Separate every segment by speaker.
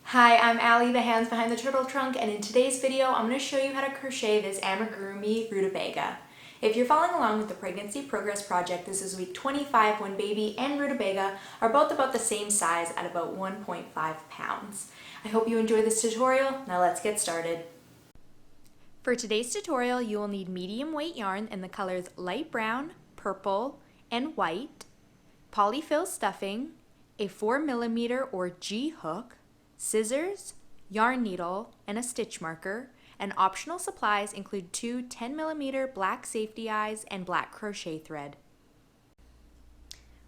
Speaker 1: Hi, I'm Allie, the hands behind the turtle trunk, and in today's video, I'm going to show you how to crochet this amigurumi Rutabaga. If you're following along with the Pregnancy Progress Project, this is week 25 when baby and Rutabaga are both about the same size at about 1.5 pounds. I hope you enjoy this tutorial. Now let's get started. For today's tutorial, you will need medium weight yarn in the colors light brown, purple, and white, polyfill stuffing, a 4mm or G hook, scissors, yarn needle, and a stitch marker, and optional supplies include two 10mm black safety eyes and black crochet thread.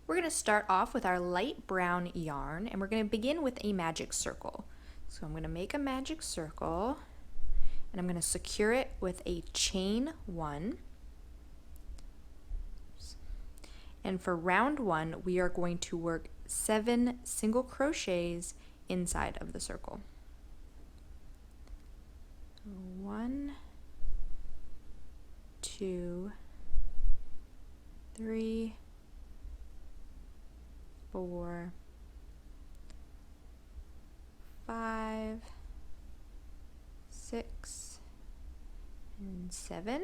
Speaker 1: We're going to start off with our light brown yarn, and we're going to begin with a magic circle. So I'm going to make a magic circle, and I'm going to secure it with a chain 1. And for round 1, we are going to work 7 single crochets inside of the circle. 1, 2, 3, 4, 5, 6, and 7. I'm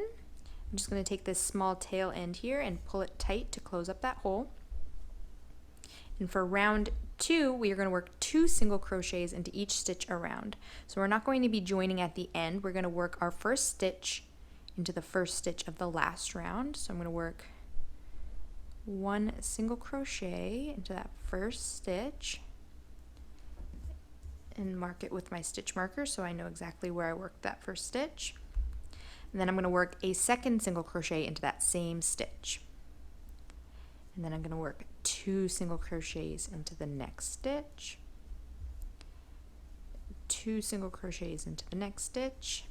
Speaker 1: just going to take this small tail end here and pull it tight to close up that hole. And for round 2, we are going to work 2 single crochets into each stitch around. So we're not going to be joining at the end. We're going to work our first stitch into the first stitch of the last round. So I'm going to work 1 single crochet into that first stitch and mark it with my stitch marker so I know exactly where I worked that first stitch. And then I'm going to work a second single crochet into that same stitch. And then I'm going to work 2 single crochets into the next stitch, 2 single crochets into the next stitch.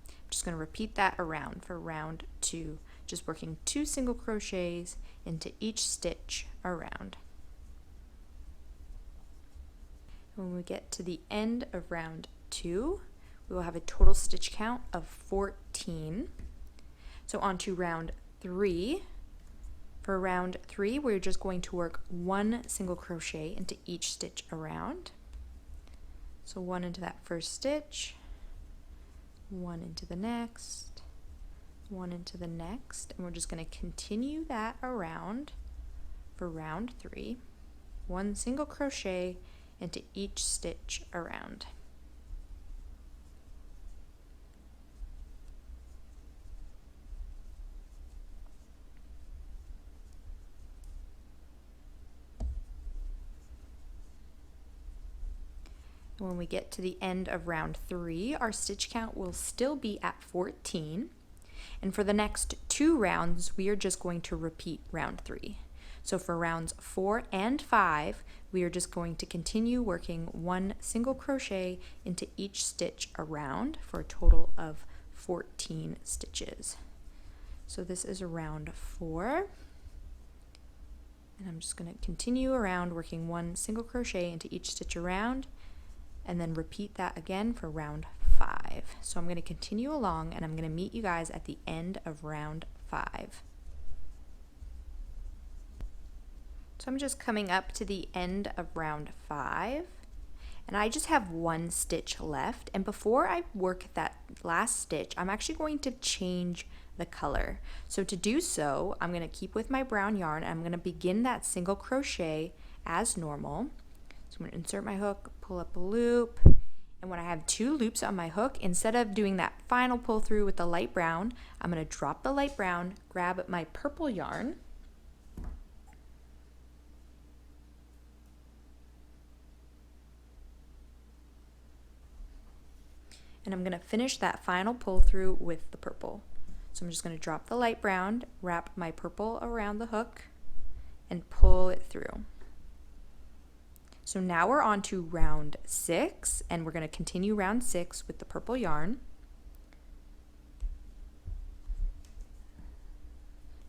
Speaker 1: I'm just going to repeat that around for round 2, just working 2 single crochets into each stitch around. When we get to the end of round 2, we will have a total stitch count of 14. So on to round 3. For round 3, we're just going to work 1 single crochet into each stitch around. So 1 into that first stitch, 1 into the next, 1 into the next, and we're just going to continue that around for round 3. 1 single crochet into each stitch around. When we get to the end of round 3, our stitch count will still be at 14. And for the next 2 rounds, we are just going to repeat round 3. So for rounds 4 and 5, we are just going to continue working 1 single crochet into each stitch around for a total of 14 stitches. So this is round 4. And I'm just going to continue around working 1 single crochet into each stitch around, and then repeat that again for round 5. So I'm going to continue along, and I'm going to meet you guys at the end of round 5. So I'm just coming up to the end of round 5, and I just have 1 stitch left, and before I work that last stitch, I'm actually going to change the color. So to do so, I'm going to keep with my brown yarn, and I'm going to begin that single crochet as normal. So I'm going to insert my hook, pull up a loop, and when I have 2 loops on my hook, instead of doing that final pull through with the light brown, I'm going to drop the light brown, grab my purple yarn, and I'm going to finish that final pull through with the purple. So I'm just going to drop the light brown, wrap my purple around the hook, and pull it through. So now we're on to round 6, and we're going to continue round 6 with the purple yarn.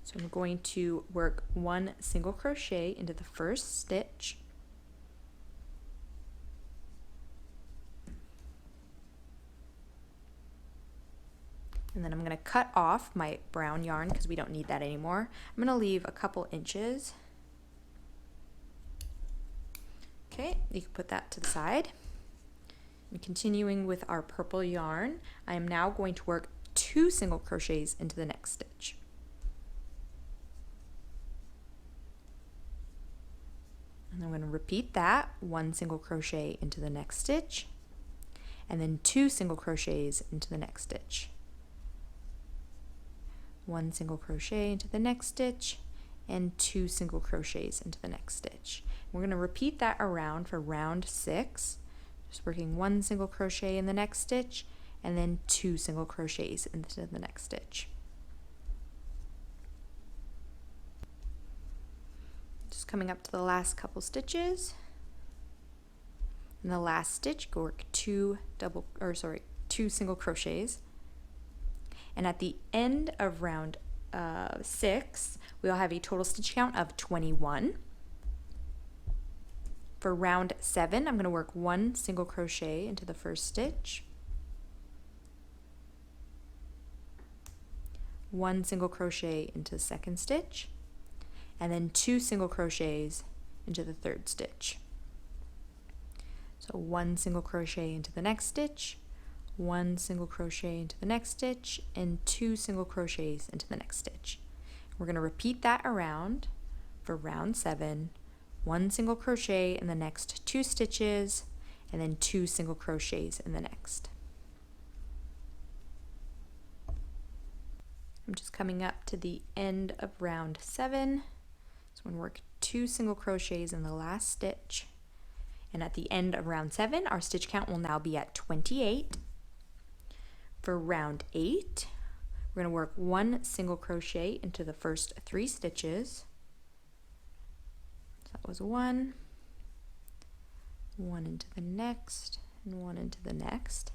Speaker 1: So I'm going to work 1 single crochet into the first stitch, and then I'm going to cut off my brown yarn because we don't need that anymore. I'm going to leave a couple inches. Okay, you can put that to the side. And continuing with our purple yarn, I am now going to work 2 single crochets into the next stitch. And I'm going to repeat that, 1 single crochet into the next stitch, and then 2 single crochets into the next stitch. 1 single crochet into the next stitch, and 2 single crochets into the next stitch. We're going to repeat that around for round 6, just working 1 single crochet in the next stitch, and then 2 single crochets into the next stitch. Just coming up to the last couple stitches. In the last stitch, go work 2 single crochets. And at the end of round 6, we'll have a total stitch count of 21. For round 7, I'm going to work 1 single crochet into the first stitch, 1 single crochet into the second stitch, and then 2 single crochets into the third stitch. So 1 single crochet into the next stitch, 1 single crochet into the next stitch, and 2 single crochets into the next stitch. We're going to repeat that around for round 7, 1 single crochet in the next 2 stitches, and then 2 single crochets in the next. I'm just coming up to the end of round 7. So I'm going to work 2 single crochets in the last stitch. And at the end of round 7, our stitch count will now be at 28. For round 8, we're going to work 1 single crochet into the first 3 stitches. So that was 1 into the next, and 1 into the next.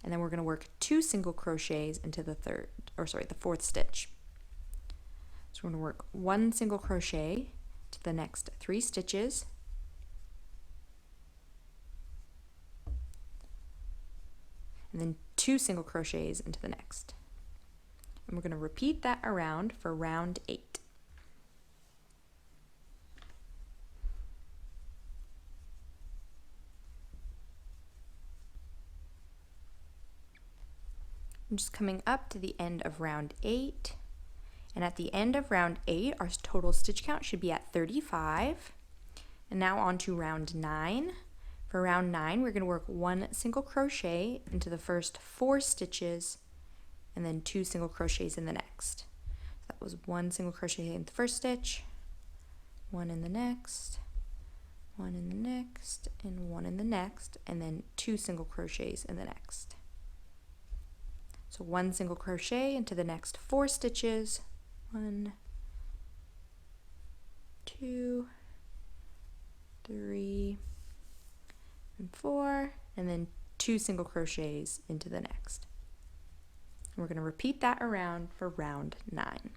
Speaker 1: And then we're going to work 2 single crochets into the the fourth stitch. So we're going to work 1 single crochet to the next 3 stitches, and then 2 single crochets into the next. And we're going to repeat that around for round 8. I'm just coming up to the end of round 8, and at the end of round 8, our total stitch count should be at 35. And now on to round 9. For round 9, we're going to work 1 single crochet into the first 4 stitches, and then 2 single crochets in the next. So that was 1 single crochet in the first stitch, 1 in the next, 1 in the next, and 1 in the next, and then 2 single crochets in the next. So 1 single crochet into the next 4 stitches, 1, 2, 3, and 4, and then 2 single crochets into the next. And we're going to repeat that around for round 9.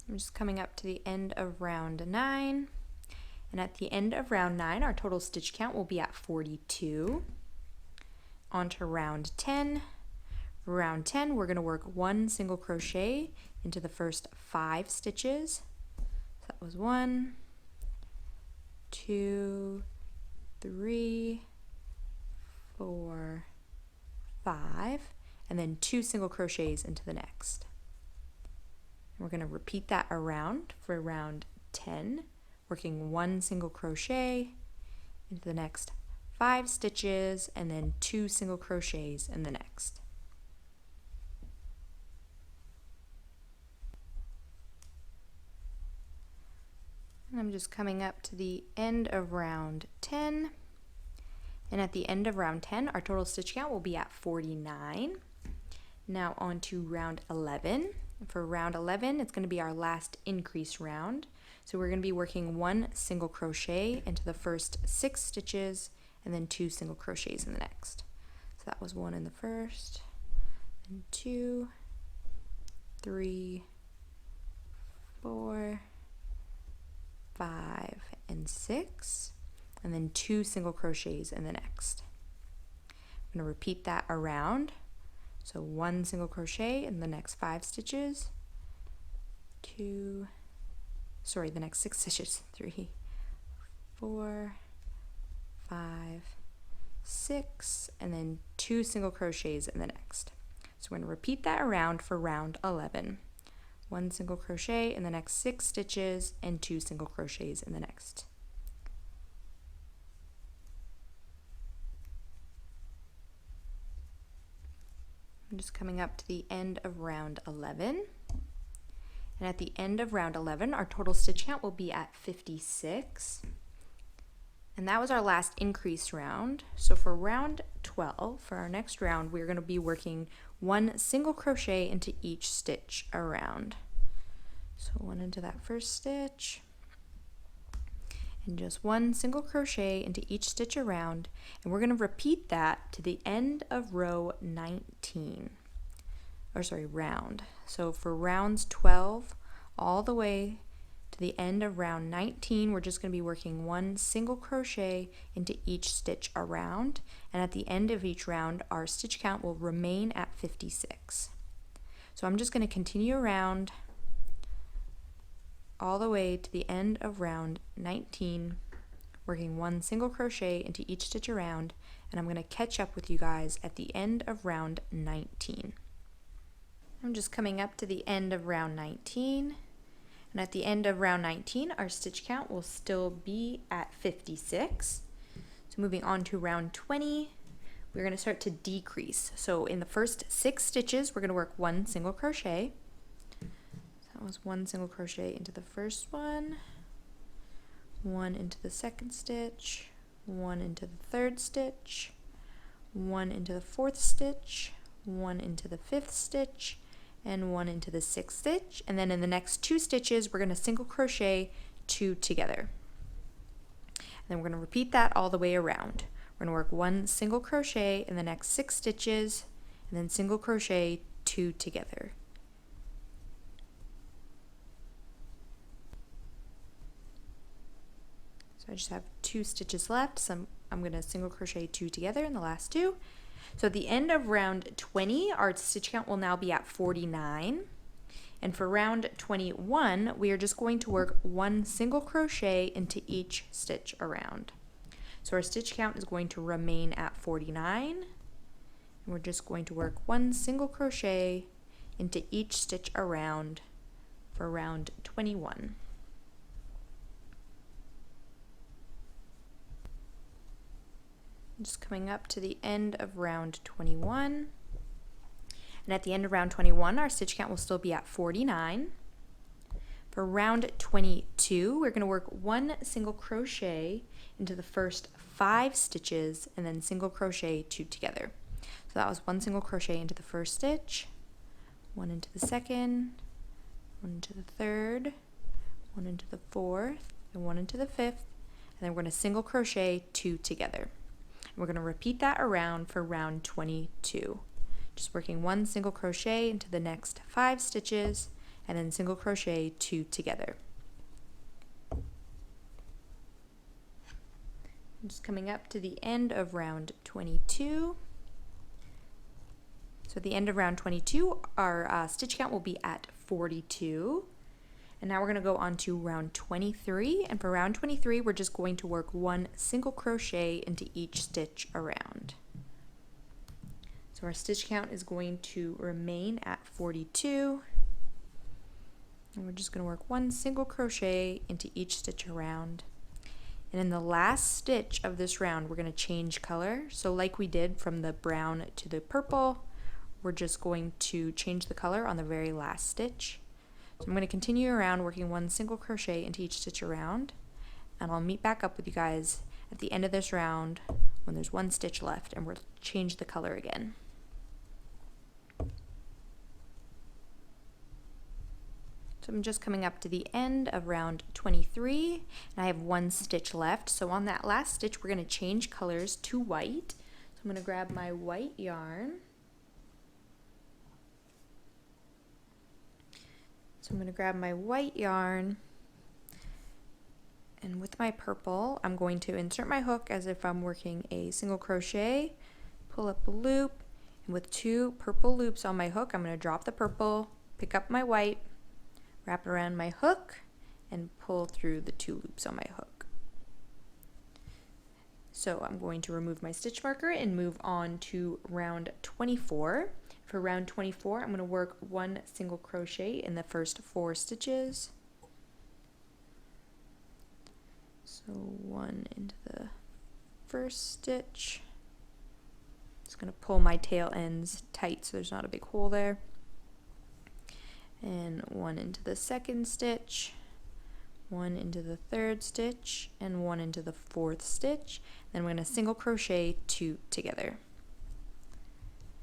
Speaker 1: I'm just coming up to the end of round 9, and at the end of round 9, our total stitch count will be at 42. On to round 10. For round 10, we're going to work 1 single crochet into the first 5 stitches. So that was 1, 2, 3, 4, 5, and then 2 single crochets into the next. We're going to repeat that around for round 10, working 1 single crochet into the next 5 stitches, and then 2 single crochets in the next. And I'm just coming up to the end of round 10, and at the end of round 10, our total stitch count will be at 49. Now on to round 11. For round 11, it's going to be our last increase round. So we're going to be working 1 single crochet into the first 6 stitches, and then 2 single crochets in the next. So that was 1 in the first, and 2, 3, 4, 5, and 6, and then 2 single crochets in the next. I'm going to repeat that around. So 1 single crochet in the next 5 stitches, 2, sorry, the next 6 stitches, 3, 4, 5, 6, and then 2 single crochets in the next. So we're going to repeat that around for round 11. 1 single crochet in the next 6 stitches and 2 single crochets in the next. I'm just coming up to the end of round 11. And at the end of round 11, our total stitch count will be at 56. And that was our last increase round. So for round 12, for our next round, we're going to be working 1 single crochet into each stitch around. So 1 into that first stitch, and just 1 single crochet into each stitch around, and we're going to repeat that to the end of row 19, or sorry, round. So for rounds 12 all the way to the end of round 19, we're just going to be working 1 single crochet into each stitch around, and at the end of each round our stitch count will remain at 56. So I'm just going to continue around all the way to the end of round 19, working 1 single crochet into each stitch around, and I'm going to catch up with you guys at the end of round 19. I'm just coming up to the end of round 19. And at the end of round 19, our stitch count will still be at 56. So moving on to round 20, we're going to start to decrease. So in the first 6 stitches, we're going to work 1 single crochet. So that was 1 single crochet into the first one, 1 into the second stitch, 1 into the third stitch, 1 into the fourth stitch, 1 into the fifth stitch, and 1 into the 6th stitch, and then in the next 2 stitches we're going to single crochet 2 together. And then we're going to repeat that all the way around. We're going to work 1 single crochet in the next 6 stitches, and then single crochet 2 together. So I just have 2 stitches left, so I'm going to single crochet 2 together in the last 2. So at the end of round 20, our stitch count will now be at 49. And for round 21, we are just going to work 1 single crochet into each stitch around. So our stitch count is going to remain at 49. And we're just going to work 1 single crochet into each stitch around for round 21. Just coming up to the end of round 21, and at the end of round 21 our stitch count will still be at 49. For round 22 we're going to work 1 single crochet into the first 5 stitches and then single crochet 2 together. So that was 1 single crochet into the first stitch, 1 into the second, 1 into the third, 1 into the fourth, and 1 into the fifth, and then we're going to single crochet 2 together. We're going to repeat that around for round 22. Just working 1 single crochet into the next 5 stitches and then single crochet 2 together. I'm just coming up to the end of round 22. So at the end of round 22, our stitch count will be at 42. And now we're going to go on to round 23, and for round 23 we're just going to work 1 single crochet into each stitch around. So our stitch count is going to remain at 42, and we're just going to work 1 single crochet into each stitch around. And in the last stitch of this round we're going to change color. So like we did from the brown to the purple, we're just going to change the color on the very last stitch. So I'm going to continue around working 1 single crochet into each stitch around, and I'll meet back up with you guys at the end of this round when there's 1 stitch left and we'll change the color again. So I'm just coming up to the end of round 23 and I have 1 stitch left. So on that last stitch we're going to change colors to white. So I'm going to grab my white yarn. So I'm going to grab my white yarn, and with my purple I'm going to insert my hook as if I'm working a single crochet, pull up a loop, and with 2 purple loops on my hook I'm going to drop the purple, pick up my white, wrap around my hook, and pull through the 2 loops on my hook. So I'm going to remove my stitch marker and move on to round 24. For round 24, I'm going to work 1 single crochet in the first 4 stitches. So 1 into the first stitch. Just going to pull my tail ends tight so there's not a big hole there. And 1 into the second stitch, 1 into the third stitch, and 1 into the fourth stitch. Then I'm going to single crochet 2 together.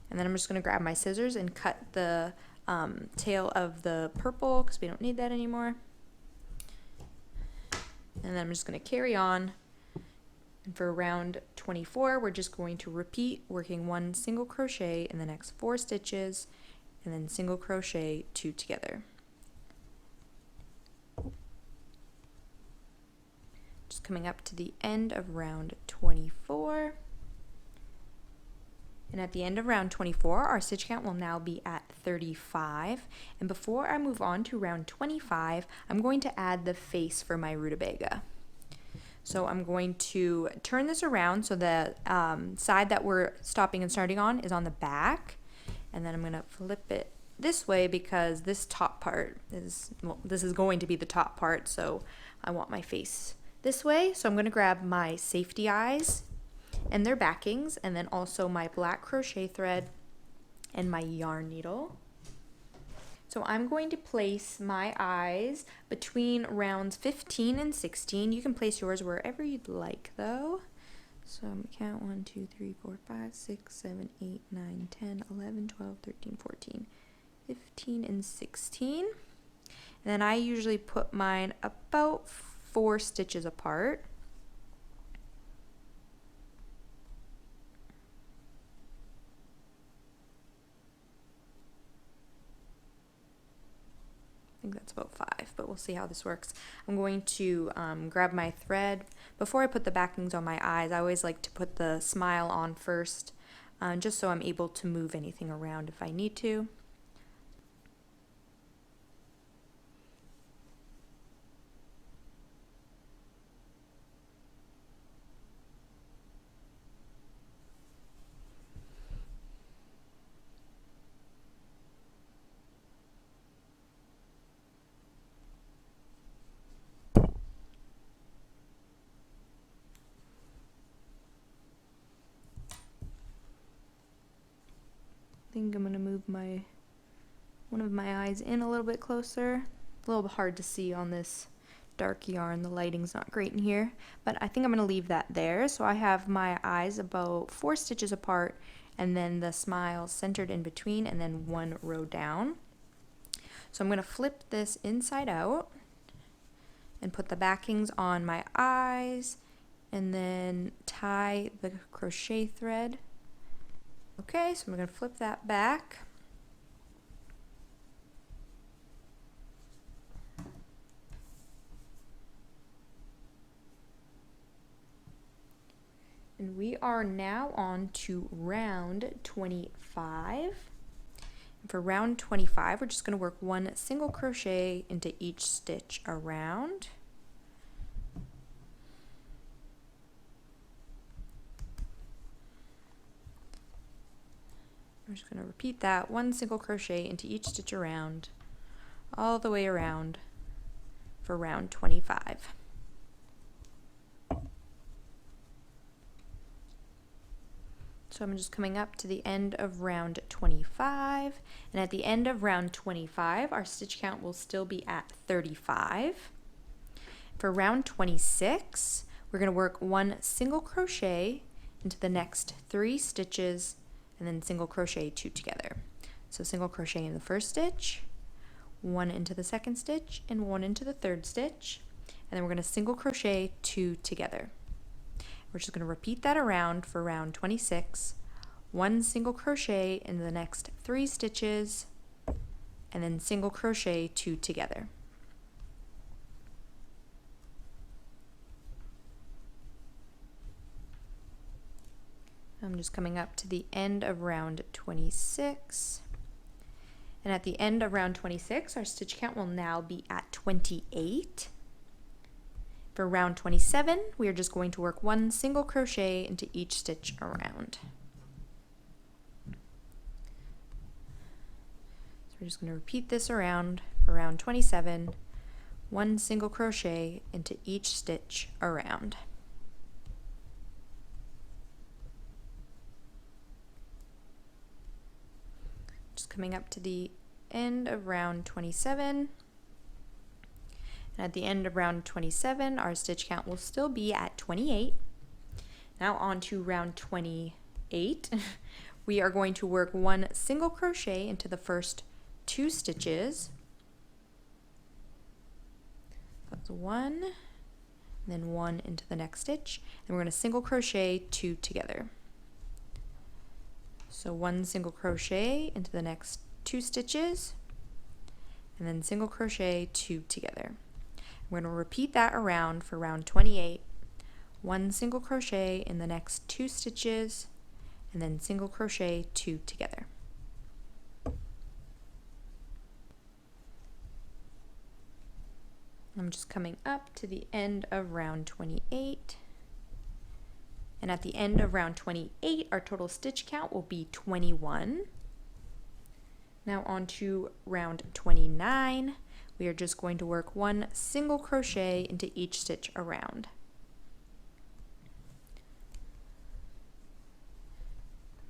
Speaker 1: And then I'm just going to grab my scissors and cut the tail of the purple because we don't need that anymore. And then I'm just going to carry on. And for round 24, we're just going to repeat working 1 single crochet in the next 4 stitches, and then single crochet 2 together. Just coming up to the end of round 24. And at the end of round 24, our stitch count will now be at 35. And before I move on to round 25, I'm going to add the face for my rutabaga. So I'm going to turn this around so the side that we're stopping and starting on is on the back. And then I'm going to flip it this way because this top part is, well, this is going to be the top part, so I want my face this way. So I'm going to grab my safety eyes and their backings, and then also my black crochet thread and my yarn needle. So I'm going to place my eyes between rounds 15 and 16. You can place yours wherever you'd like though. So I'm going to count 1, 2, 3, 4, 5, 6, 7, 8, 9, 10, 11, 12, 13, 14, 15, and 16. And then I usually put mine about 4 stitches apart. I think that's about 5, but we'll see how this works. I'm going to grab my thread. Before I put the backings on my eyes, I always like to put the smile on first, just so I'm able to move anything around if I need to. I think I'm going to move one of my eyes in a little bit closer. It's a little bit hard to see on this dark yarn. The lighting's not great in here, but I think I'm going to leave that there. So I have my eyes about 4 stitches apart, and then the smile centered in between, and then 1 row down. So I'm going to flip this inside out and put the backings on my eyes, and then tie the crochet thread. Okay, so I'm going to flip that back. And we are now on to round 25. And for round 25, we're just going to work 1 single crochet into each stitch around. I'm just going to repeat that, 1 single crochet into each stitch around, all the way around for round 25. So I'm just coming up to the end of round 25, and at the end of round 25, our stitch count will still be at 35. For round 26, we're going to work 1 single crochet into the next 3 stitches, and then single crochet 2 together. So single crochet in the first stitch, 1 into the second stitch, and 1 into the third stitch, and then we're going to single crochet 2 together. We're just going to repeat that around for round 26, 1 single crochet in the next 3 stitches, and then single crochet 2 together. I'm just coming up to the end of round 26, And at the end of round 26, our stitch count will now be at 28. For round 27, we are just going to work 1 single crochet into each stitch around. So we're just going to repeat this around for round 27, 1 single crochet into each stitch around. Just coming up to the end of round 27. And at the end of round 27, our stitch count will still be at 28. Now on to round 28. We are going to work 1 single crochet into the first 2 stitches. That's 1, and then 1 into the next stitch. And we're going to single crochet 2 together. So 1 single crochet into the next 2 stitches, and then single crochet 2 together. We're going to repeat that around for round 28. 1 single crochet in the next 2 stitches, and then single crochet 2 together. I'm just coming up to the end of round 28. And at the end of round 28, our total stitch count will be 21. Now on to round 29. We are just going to work 1 single crochet into each stitch around.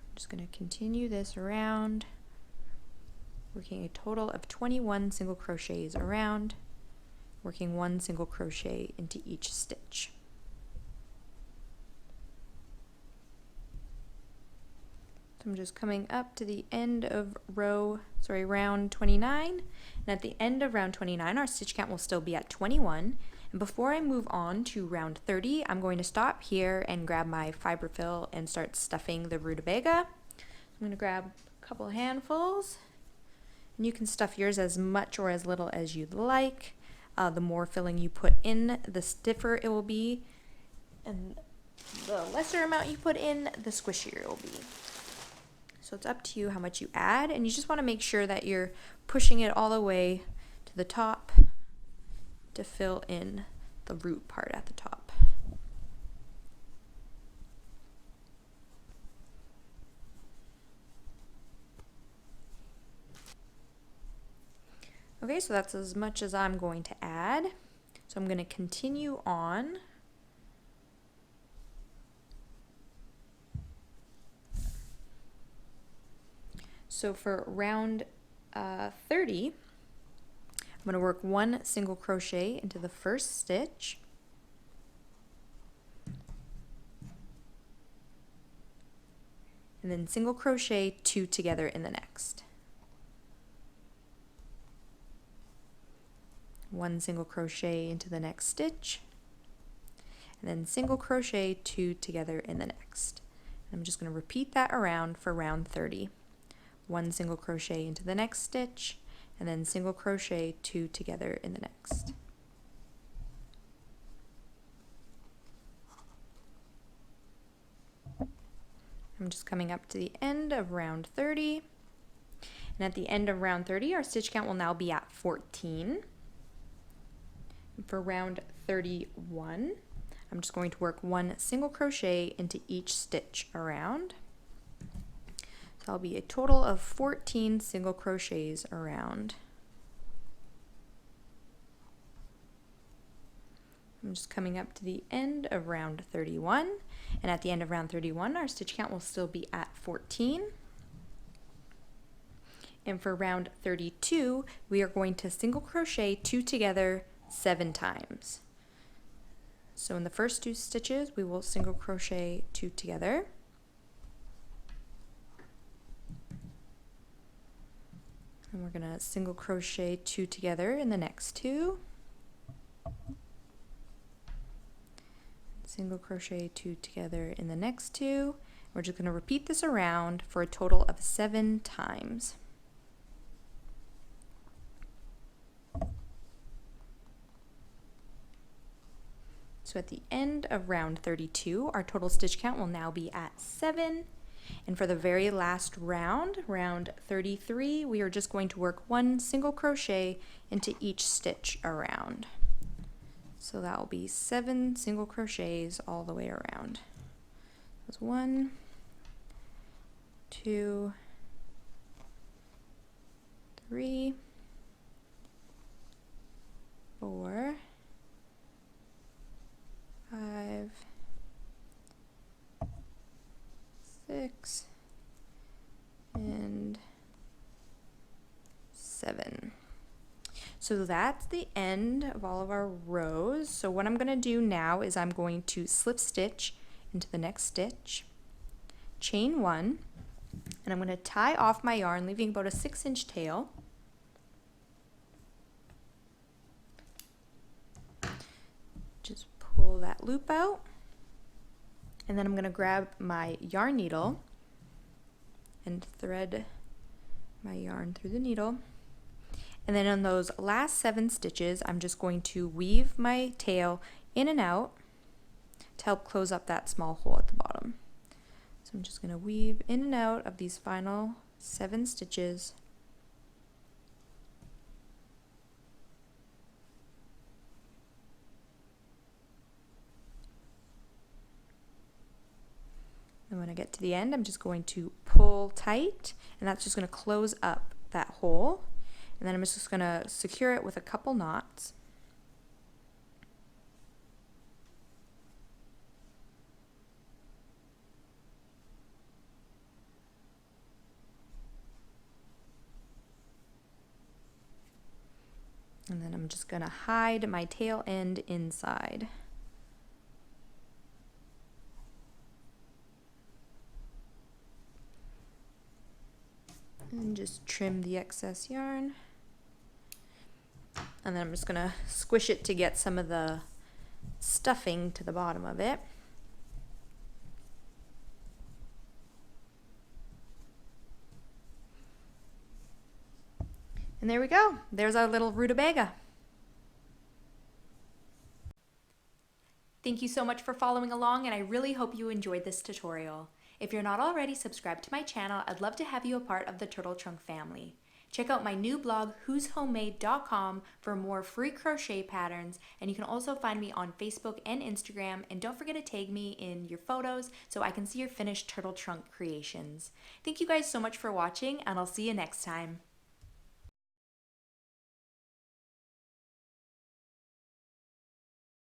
Speaker 1: I'm just going to continue this around, working a total of 21 single crochets around, working 1 single crochet into each stitch. So I'm just coming up to the end of round 29, and at the end of round 29 our stitch count will still be at 21. And before I move on to round 30, I'm going to stop here and grab my fiber fill and start stuffing the Rutabaga. I'm going to grab a couple handfuls, and you can stuff yours as much or as little as you'd like. The more filling you put in, the stiffer it will be, and the lesser amount you put in, the squishier it will be. So it's up to you how much you add, and you just want to make sure that you're pushing it all the way to the top to fill in the root part at the top. Okay, so that's as much as I'm going to add. So I'm going to continue on. So for round 30, I'm going to work 1 single crochet into the first stitch, and then single crochet 2 together in the next. 1 single crochet into the next stitch, and then single crochet 2 together in the next. And I'm just going to repeat that around for round 30. 1 single crochet into the next stitch, and then single crochet 2 together in the next. I'm just coming up to the end of round 30, and at the end of round 30 our stitch count will now be at 14. For round 31, I'm just going to work 1 single crochet into each stitch around. So that'll be a total of 14 single crochets around. I'm just coming up to the end of round 31, and at the end of round 31 our stitch count will still be at 14. And for round 32 we are going to single crochet 2 together 7 times. So in the first 2 stitches we will single crochet 2 together. And we're going to single crochet 2 together in the next 2. Single crochet 2 together in the next 2. We're just going to repeat this around for a total of 7 times. So at the end of round 32, our total stitch count will now be at 7. And for the very last round, round 33, we are just going to work 1 single crochet into each stitch around. So that will be 7 single crochets all the way around. That's 1, 2, 3, 4, 5, 6, and 7. So that's the end of all of our rows. So what I'm going to do now is I'm going to slip stitch into the next stitch, chain 1, and I'm going to tie off my yarn, leaving about a 6-inch tail. Just pull that loop out, and then I'm going to grab my yarn needle and thread my yarn through the needle. And then on those last 7 stitches, I'm just going to weave my tail in and out to help close up that small hole at the bottom. So I'm just going to weave in and out of these final 7 stitches. And when I get to the end, I'm just going to pull tight, and that's just going to close up that hole. And then I'm just going to secure it with a couple knots. And then I'm just going to hide my tail end inside. And just trim the excess yarn. And then I'm just going to squish it to get some of the stuffing to the bottom of it. And there we go. There's our little rutabaga. Thank you so much for following along, and I really hope you enjoyed this tutorial. If you're not already subscribed to my channel, I'd love to have you a part of the Turtle Trunk family. Check out my new blog, whoshomemade.com, for more free crochet patterns, and you can also find me on Facebook and Instagram, and don't forget to tag me in your photos so I can see your finished turtle trunk creations. Thank you guys so much for watching, and I'll see you next time.